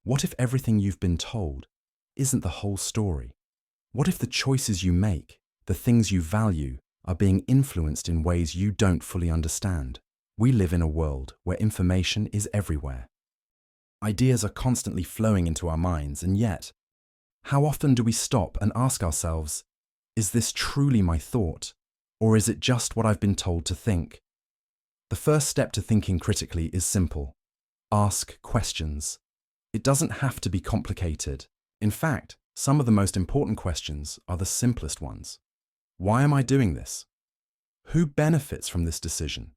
What if everything you've been told isn't the whole story? What if the choices you make, the things you value, are being influenced in ways you don't fully understand? We live in a world where information is everywhere. Ideas are constantly flowing into our minds, and yet, how often do we stop and ask ourselves, is this truly my thought, or is it just what I've been told to think? The first step to thinking critically is simple. Ask questions. It doesn't have to be complicated. In fact, some of the most important questions are the simplest ones. Why am I doing this? Who benefits from this decision?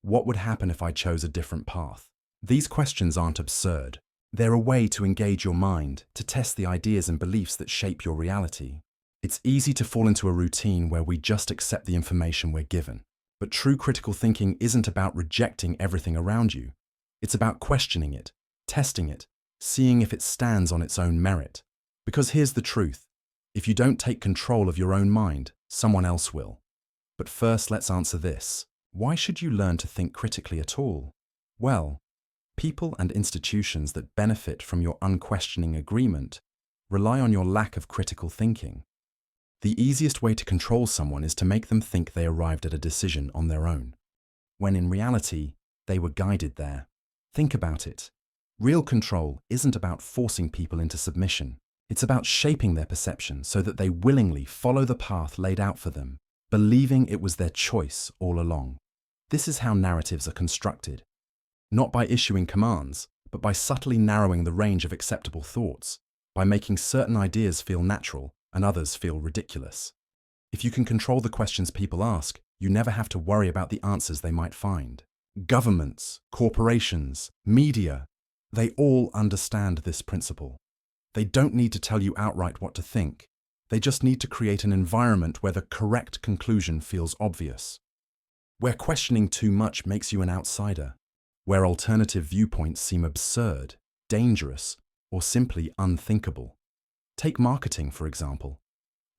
What would happen if I chose a different path? These questions aren't absurd. They're a way to engage your mind, to test the ideas and beliefs that shape your reality. It's easy to fall into a routine where we just accept the information we're given. But true critical thinking isn't about rejecting everything around you. It's about questioning it, testing it, seeing if it stands on its own merit. Because here's the truth. If you don't take control of your own mind, someone else will. But first, let's answer this. Why should you learn to think critically at all? Well, people and institutions that benefit from your unquestioning agreement rely on your lack of critical thinking. The easiest way to control someone is to make them think they arrived at a decision on their own, when in reality, they were guided there. Think about it. Real control isn't about forcing people into submission. It's about shaping their perception so that they willingly follow the path laid out for them, believing it was their choice all along. This is how narratives are constructed. Not by issuing commands, but by subtly narrowing the range of acceptable thoughts, by making certain ideas feel natural and others feel ridiculous. If you can control the questions people ask, you never have to worry about the answers they might find. Governments, corporations, media, they all understand this principle. They don't need to tell you outright what to think. They just need to create an environment where the correct conclusion feels obvious. Where questioning too much makes you an outsider. Where alternative viewpoints seem absurd, dangerous, or simply unthinkable. Take marketing, for example.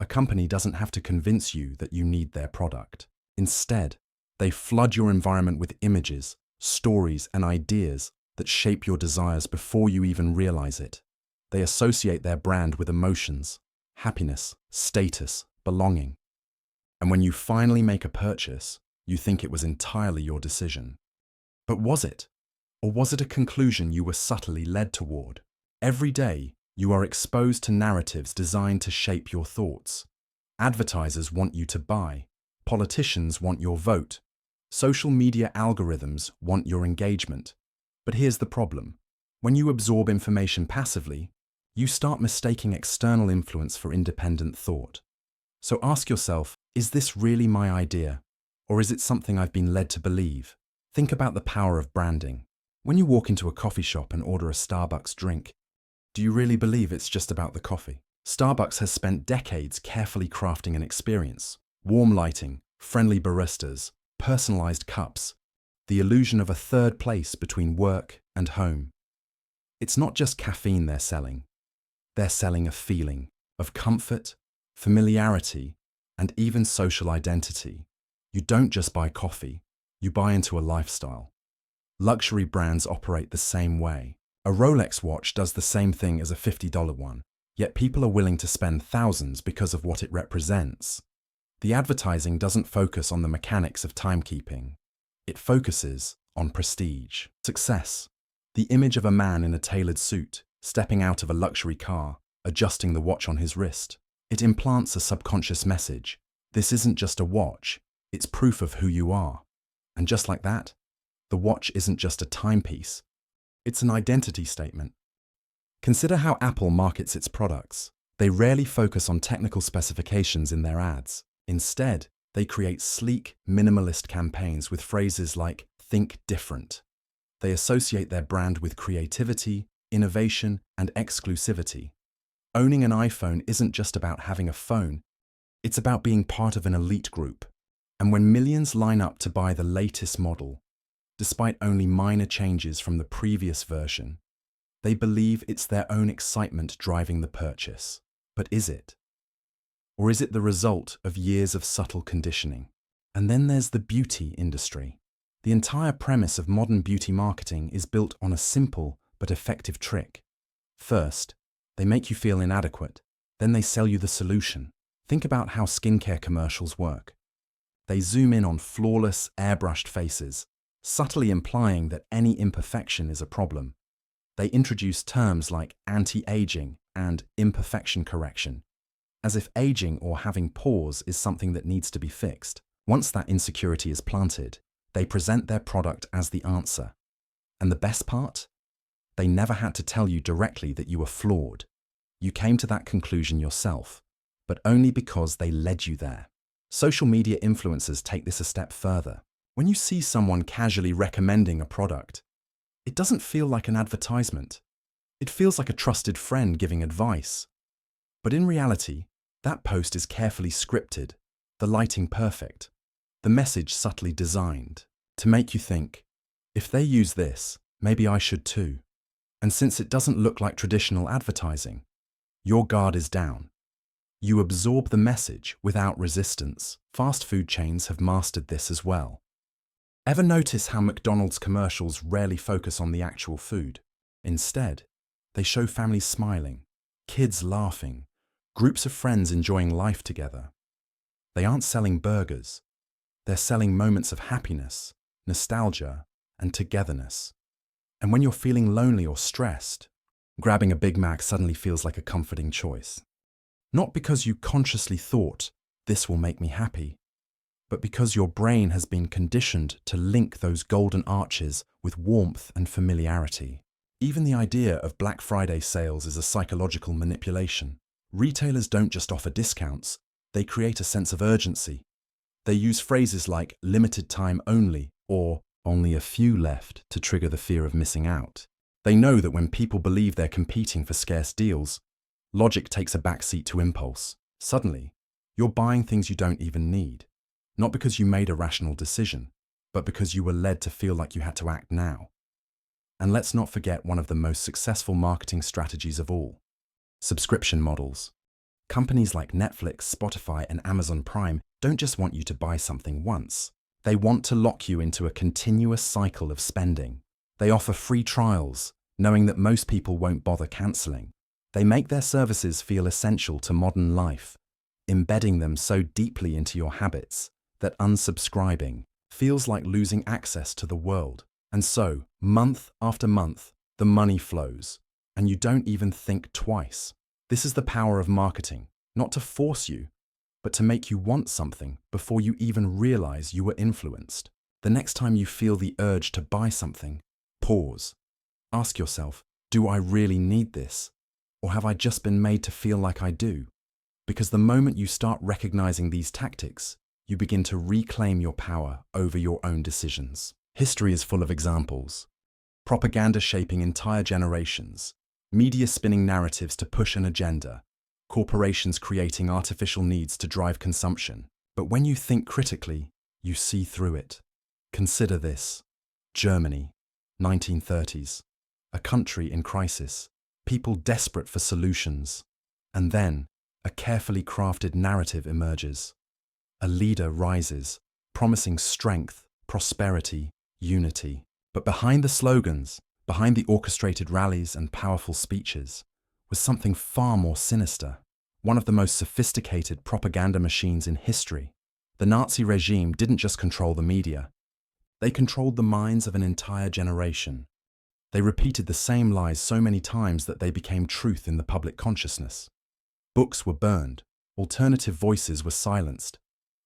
A company doesn't have to convince you that you need their product. Instead, they flood your environment with images, stories, and ideas that shape your desires before you even realize it. They associate their brand with emotions, happiness, status, belonging. And when you finally make a purchase, you think it was entirely your decision. But was it? Or was it a conclusion you were subtly led toward? Every day, you are exposed to narratives designed to shape your thoughts. Advertisers want you to buy. Politicians want your vote. Social media algorithms want your engagement. But here's the problem. When you absorb information passively, you start mistaking external influence for independent thought. So ask yourself, is this really my idea? Or is it something I've been led to believe? Think about the power of branding. When you walk into a coffee shop and order a Starbucks drink, do you really believe it's just about the coffee? Starbucks has spent decades carefully crafting an experience. Warm lighting, friendly baristas, personalized cups, the illusion of a third place between work and home. It's not just caffeine they're selling. They're selling a feeling of comfort, familiarity, and even social identity. You don't just buy coffee, you buy into a lifestyle. Luxury brands operate the same way. A Rolex watch does the same thing as a $50 one, yet people are willing to spend thousands because of what it represents. The advertising doesn't focus on the mechanics of timekeeping. It focuses on prestige, success. The image of a man in a tailored suit, stepping out of a luxury car, adjusting the watch on his wrist. It implants a subconscious message. This isn't just a watch, it's proof of who you are. And just like that, the watch isn't just a timepiece, it's an identity statement. Consider how Apple markets its products. They rarely focus on technical specifications in their ads. Instead, they create sleek, minimalist campaigns with phrases like "think different." They associate their brand with creativity, innovation, and exclusivity. Owning an iPhone isn't just about having a phone, it's about being part of an elite group. And when millions line up to buy the latest model, despite only minor changes from the previous version, they believe it's their own excitement driving the purchase. But is it? Or is it the result of years of subtle conditioning? And then there's the beauty industry. The entire premise of modern beauty marketing is built on a simple but effective trick. First, they make you feel inadequate. Then they sell you the solution. Think about how skincare commercials work. They zoom in on flawless, airbrushed faces, subtly implying that any imperfection is a problem. They introduce terms like anti-aging and imperfection correction, as if aging or having pores is something that needs to be fixed. Once that insecurity is planted, they present their product as the answer. And the best part? They never had to tell you directly that you were flawed. You came to that conclusion yourself, but only because they led you there. Social media influencers take this a step further. When you see someone casually recommending a product, it doesn't feel like an advertisement. It feels like a trusted friend giving advice. But in reality, that post is carefully scripted, the lighting perfect, the message subtly designed to make you think, if they use this, maybe I should too. And since it doesn't look like traditional advertising, your guard is down. You absorb the message without resistance. Fast food chains have mastered this as well. Ever notice how McDonald's commercials rarely focus on the actual food? Instead, they show families smiling, kids laughing, groups of friends enjoying life together. They aren't selling burgers. They're selling moments of happiness, nostalgia, and togetherness. And when you're feeling lonely or stressed, grabbing a Big Mac suddenly feels like a comforting choice. Not because you consciously thought, this will make me happy, but because your brain has been conditioned to link those golden arches with warmth and familiarity. Even the idea of Black Friday sales is a psychological manipulation. Retailers don't just offer discounts, they create a sense of urgency. They use phrases like limited time only or only a few left to trigger the fear of missing out. They know that when people believe they're competing for scarce deals, logic takes a backseat to impulse. Suddenly, you're buying things you don't even need. Not because you made a rational decision, but because you were led to feel like you had to act now. And let's not forget one of the most successful marketing strategies of all: subscription models. Companies like Netflix, Spotify, and Amazon Prime don't just want you to buy something once. They want to lock you into a continuous cycle of spending. They offer free trials, knowing that most people won't bother canceling. They make their services feel essential to modern life, embedding them so deeply into your habits that unsubscribing feels like losing access to the world. And so, month after month, the money flows, and you don't even think twice. This is the power of marketing, not to force you, but to make you want something before you even realize you were influenced. The next time you feel the urge to buy something, pause. Ask yourself, do I really need this? Or have I just been made to feel like I do? Because the moment you start recognizing these tactics, you begin to reclaim your power over your own decisions. History is full of examples. Propaganda shaping entire generations, media spinning narratives to push an agenda, corporations creating artificial needs to drive consumption. But when you think critically, you see through it. Consider this: Germany, 1930s, a country in crisis, people desperate for solutions. And then, a carefully crafted narrative emerges. A leader rises, promising strength, prosperity, unity. But behind the slogans, behind the orchestrated rallies and powerful speeches, was something far more sinister. One of the most sophisticated propaganda machines in history. The Nazi regime didn't just control the media. They controlled the minds of an entire generation. They repeated the same lies so many times that they became truth in the public consciousness. Books were burned. Alternative voices were silenced.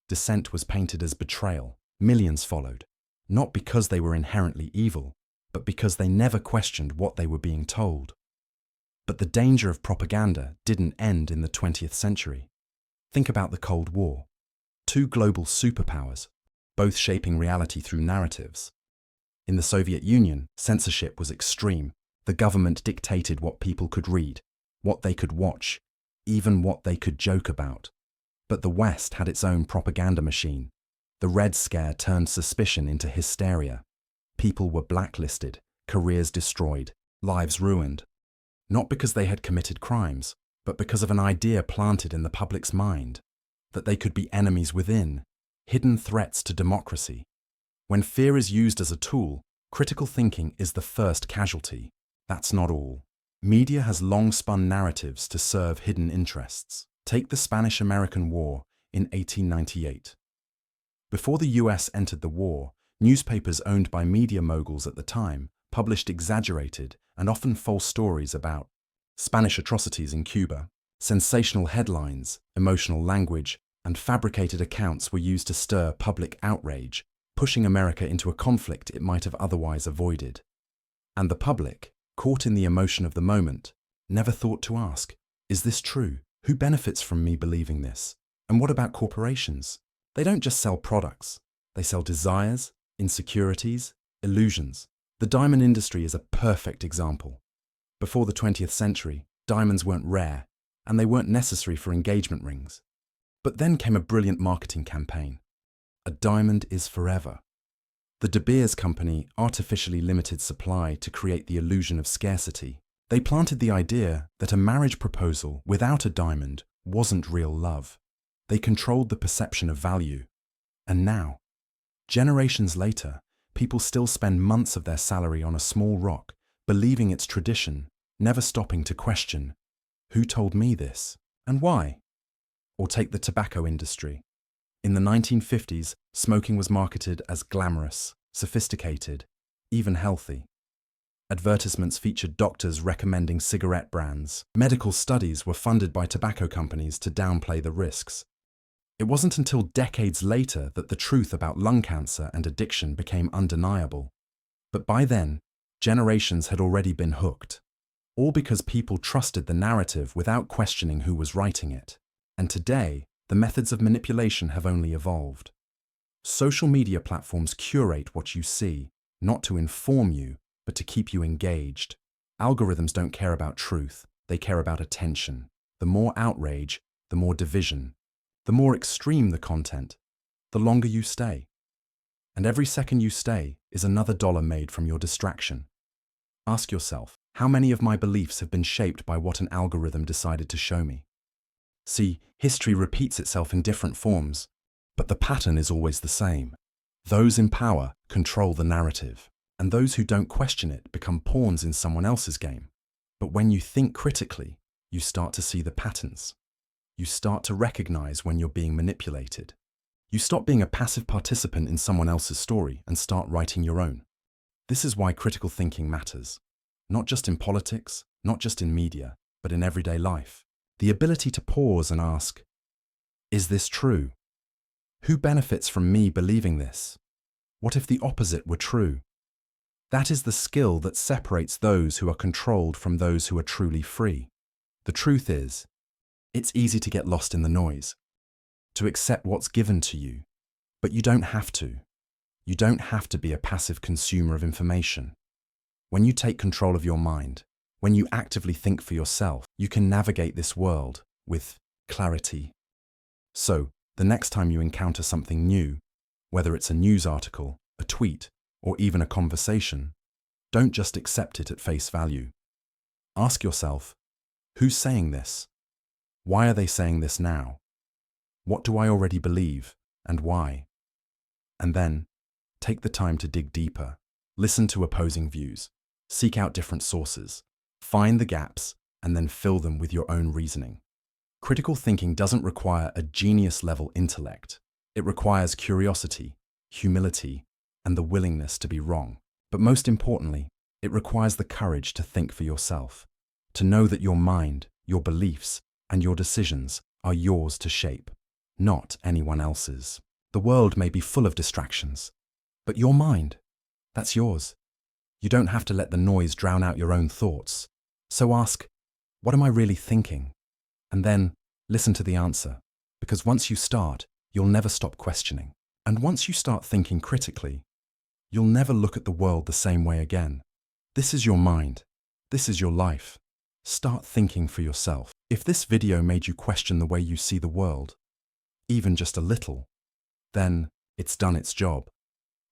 Dissent was painted as betrayal. Millions followed, not because they were inherently evil, but because they never questioned what they were being told. But the danger of propaganda didn't end in the 20th century. Think about the Cold War. Two global superpowers, both shaping reality through narratives. In the Soviet Union, censorship was extreme. The government dictated what people could read, what they could watch, even what they could joke about. But the West had its own propaganda machine. The Red Scare turned suspicion into hysteria. People were blacklisted, careers destroyed, lives ruined. Not because they had committed crimes, but because of an idea planted in the public's mind, that they could be enemies within, hidden threats to democracy. When fear is used as a tool, critical thinking is the first casualty. That's not all. Media has long spun narratives to serve hidden interests. Take the Spanish-American War in 1898. Before the US entered the war, newspapers owned by media moguls at the time published exaggerated and often false stories about Spanish atrocities in Cuba. Sensational headlines, emotional language, and fabricated accounts were used to stir public outrage, pushing America into a conflict it might have otherwise avoided. And the public, caught in the emotion of the moment, never thought to ask, is this true? Who benefits from me believing this? And what about corporations? They don't just sell products. They sell desires, insecurities, illusions. The diamond industry is a perfect example. Before the 20th century, diamonds weren't rare, and they weren't necessary for engagement rings. But then came a brilliant marketing campaign. A diamond is forever. The De Beers Company artificially limited supply to create the illusion of scarcity. They planted the idea that a marriage proposal without a diamond wasn't real love. They controlled the perception of value. And now, generations later, people still spend months of their salary on a small rock, believing it's tradition, never stopping to question, who told me this, and why? Or take the tobacco industry. In the 1950s, smoking was marketed as glamorous, sophisticated, even healthy. Advertisements featured doctors recommending cigarette brands. Medical studies were funded by tobacco companies to downplay the risks. It wasn't until decades later that the truth about lung cancer and addiction became undeniable. But by then, generations had already been hooked. All because people trusted the narrative without questioning who was writing it. And today, the methods of manipulation have only evolved. Social media platforms curate what you see, not to inform you, but to keep you engaged. Algorithms don't care about truth, they care about attention. The more outrage, the more division. The more extreme the content, the longer you stay. And every second you stay is another dollar made from your distraction. Ask yourself, how many of my beliefs have been shaped by what an algorithm decided to show me? See, history repeats itself in different forms, but the pattern is always the same. Those in power control the narrative, and those who don't question it become pawns in someone else's game. But when you think critically, you start to see the patterns. You start to recognize when you're being manipulated. You stop being a passive participant in someone else's story and start writing your own. This is why critical thinking matters. Not just in politics, not just in media, but in everyday life. The ability to pause and ask, is this true? Who benefits from me believing this? What if the opposite were true? That is the skill that separates those who are controlled from those who are truly free. The truth is, it's easy to get lost in the noise, to accept what's given to you, but you don't have to. You don't have to be a passive consumer of information. When you take control of your mind, when you actively think for yourself, you can navigate this world with clarity. So, the next time you encounter something new, whether it's a news article, a tweet, or even a conversation, don't just accept it at face value. Ask yourself, who's saying this? Why are they saying this now? What do I already believe, and why? And then, take the time to dig deeper. Listen to opposing views. Seek out different sources. Find the gaps, and then fill them with your own reasoning. Critical thinking doesn't require a genius-level intellect. It requires curiosity, humility, and the willingness to be wrong. But most importantly, it requires the courage to think for yourself, to know that your mind, your beliefs, and your decisions are yours to shape, not anyone else's. The world may be full of distractions, but your mind, that's yours. You don't have to let the noise drown out your own thoughts. So ask, what am I really thinking? And then listen to the answer, because once you start, you'll never stop questioning. And once you start thinking critically, you'll never look at the world the same way again. This is your mind. This is your life. Start thinking for yourself. If this video made you question the way you see the world, even just a little, then it's done its job.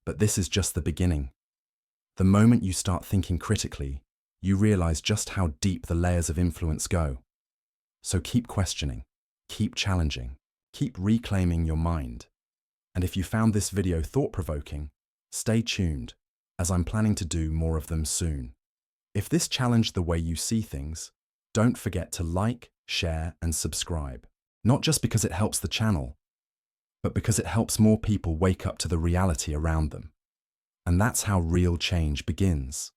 But this is just the beginning. The moment you start thinking critically, you realize just how deep the layers of influence go. So keep questioning, keep challenging, keep reclaiming your mind. And if you found this video thought-provoking, stay tuned, as I'm planning to do more of them soon. If this challenged the way you see things, don't forget to like, share, and subscribe. Not just because it helps the channel, but because it helps more people wake up to the reality around them. And that's how real change begins.